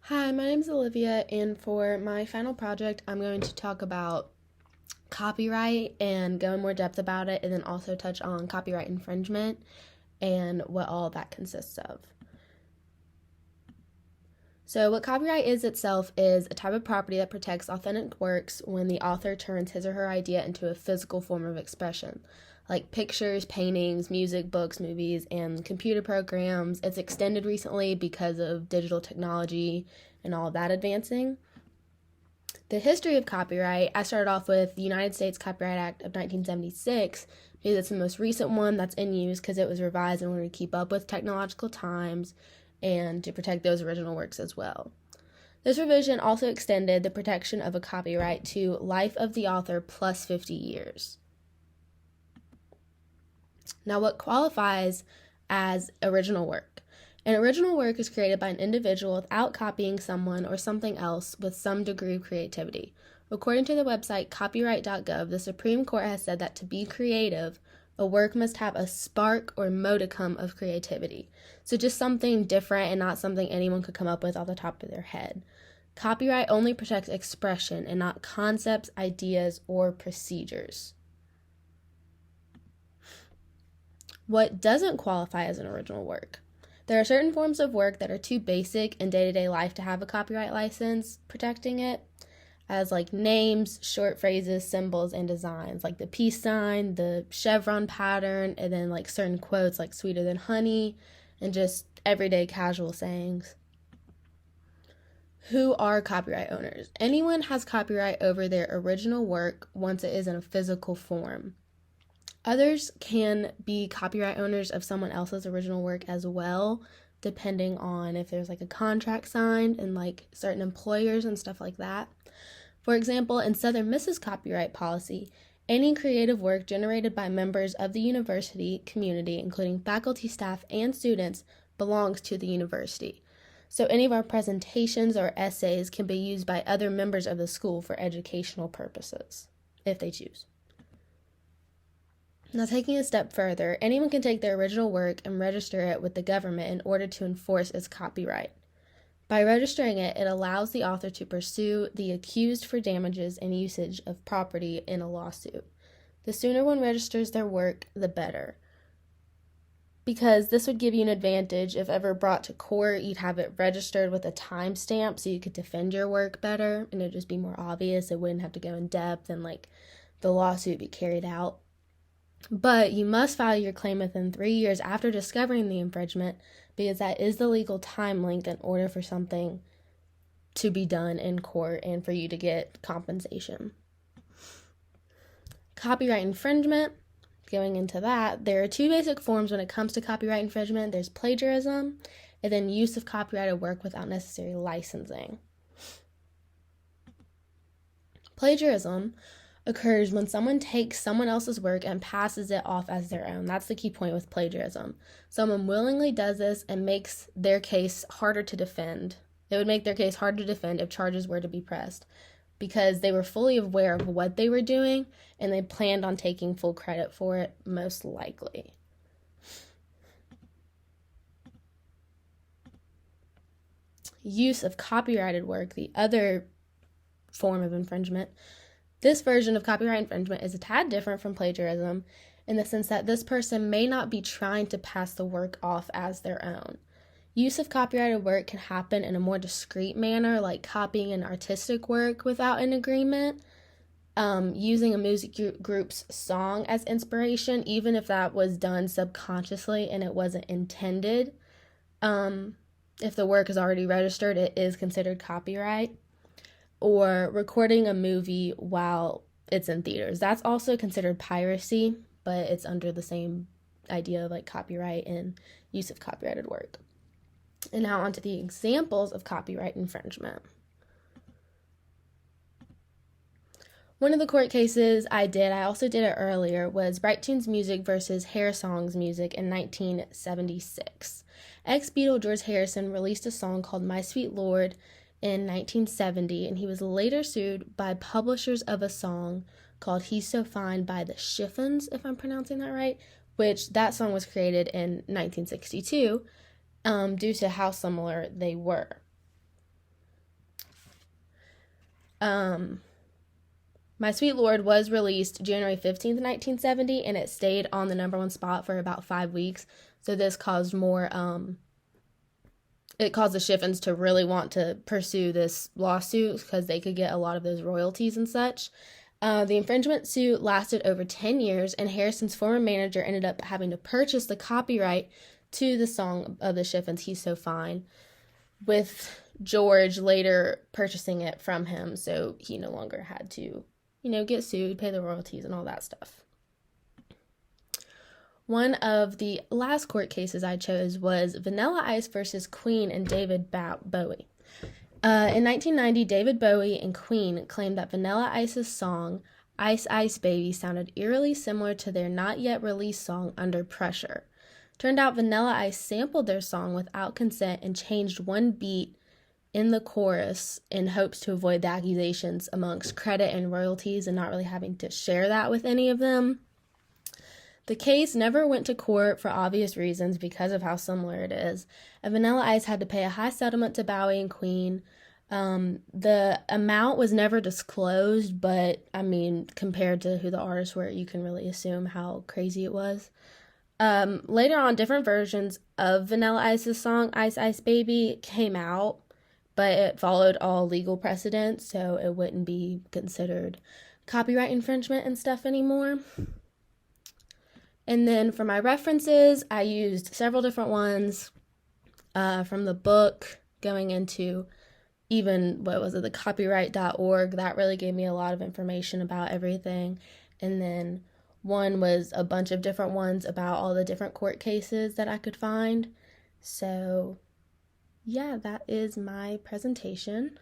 Hi, my name's Olivia, and for my final project, I'm going to talk about copyright and go in more depth about it, and then also touch on copyright infringement and what all that consists of. So, what copyright is itself is a type of property that protects authentic works when the author turns his or her idea into a physical form of expression, like pictures, paintings, music, books, movies, and computer programs. It's extended recently because of digital technology and all of that advancing. The history of copyright, I started off with the United States Copyright Act of 1976 because it's the most recent one that's in use because it was revised in order to keep up with technological times and to protect those original works as well. This revision also extended the protection of a copyright to life of the author plus 50 years. Now, what qualifies as original work? An original work is created by an individual without copying someone or something else with some degree of creativity. According to the website copyright.gov, the Supreme Court has said that to be creative, a work must have a spark or modicum of creativity. So just something different and not something anyone could come up with off the top of their head. Copyright only protects expression and not concepts, ideas, or procedures. What doesn't qualify as an original work? There are certain forms of work that are too basic in day-to-day life to have a copyright license protecting it, as like names, short phrases, symbols, and designs, like the peace sign, the chevron pattern, and then like certain quotes like sweeter than honey, and just everyday casual sayings. Who are copyright owners? Anyone has copyright over their original work once it is in a physical form. Others can be copyright owners of someone else's original work as well, depending on if there's like a contract signed and like certain employers and stuff like that. For example, in Southern Miss's copyright policy, any creative work generated by members of the university community, including faculty, staff, and students, belongs to the university. So any of our presentations or essays can be used by other members of the school for educational purposes, if they choose. Now, taking a step further, anyone can take their original work and register it with the government in order to enforce its copyright. By registering it, it allows the author to pursue the accused for damages and usage of property in a lawsuit. The sooner one registers their work, the better. Because this would give you an advantage if ever brought to court, you'd have it registered with a timestamp so you could defend your work better and it'd just be more obvious. It wouldn't have to go in depth and like the lawsuit be carried out. But you must file your claim within 3 years after discovering the infringement because that is the legal time length in order for something to be done in court and for you to get compensation. Copyright infringement, going into that, there are two basic forms when it comes to copyright infringement. There's plagiarism and then use of copyrighted work without necessary licensing. Plagiarism occurs when someone takes someone else's work and passes it off as their own. That's the key point with plagiarism. Someone willingly does this and makes their case harder to defend. It would make their case harder to defend if charges were to be pressed because they were fully aware of what they were doing and they planned on taking full credit for it, most likely. Use of copyrighted work, the other form of infringement. This version of copyright infringement is a tad different from plagiarism in the sense that this person may not be trying to pass the work off as their own. Use of copyrighted work can happen in a more discreet manner, like copying an artistic work without an agreement, using a music group's song as inspiration, even if that was done subconsciously and it wasn't intended. If the work is already registered, it is considered copyright. Or recording a movie while it's in theaters. That's also considered piracy, but it's under the same idea of like copyright and use of copyrighted work. And now onto the examples of copyright infringement. One of the court cases I also did it earlier, was Bright Tunes Music versus Hair Songs Music in 1976. Ex-Beatle George Harrison released a song called My Sweet Lord in 1970, and he was later sued by publishers of a song called He's So Fine by the Chiffons, if I'm pronouncing that right, which that song was created in 1962 due to how similar they were. My Sweet Lord was released January 15th, 1970, and it stayed on the number one spot for about 5 weeks. So this caused it caused the Shiffens to really want to pursue this lawsuit because they could get a lot of those royalties and such. The infringement suit lasted over 10 years, and Harrison's former manager ended up having to purchase the copyright to the song of the Shiffens, He's So Fine, with George later purchasing it from him, so he no longer had to get sued, pay the royalties, and all that stuff. One of the last court cases I chose was Vanilla Ice versus Queen and David Bowie. In 1990, David Bowie and Queen claimed that Vanilla Ice's song, Ice Ice Baby, sounded eerily similar to their not yet released song, Under Pressure. Turned out Vanilla Ice sampled their song without consent and changed one beat in the chorus in hopes to avoid the accusations amongst credit and royalties and not really having to share that with any of them. The case never went to court for obvious reasons because of how similar it is, and Vanilla Ice had to pay a high settlement to Bowie and Queen. The amount was never disclosed, but compared to who the artists were, you can really assume how crazy it was. Later on, different versions of Vanilla Ice's song, Ice Ice Baby, came out, but it followed all legal precedents, so it wouldn't be considered copyright infringement and stuff anymore. And then for my references, I used several different ones from the book going into even, the copyright.org. That really gave me a lot of information about everything. And then one was a bunch of different ones about all the different court cases that I could find. So yeah, that is my presentation.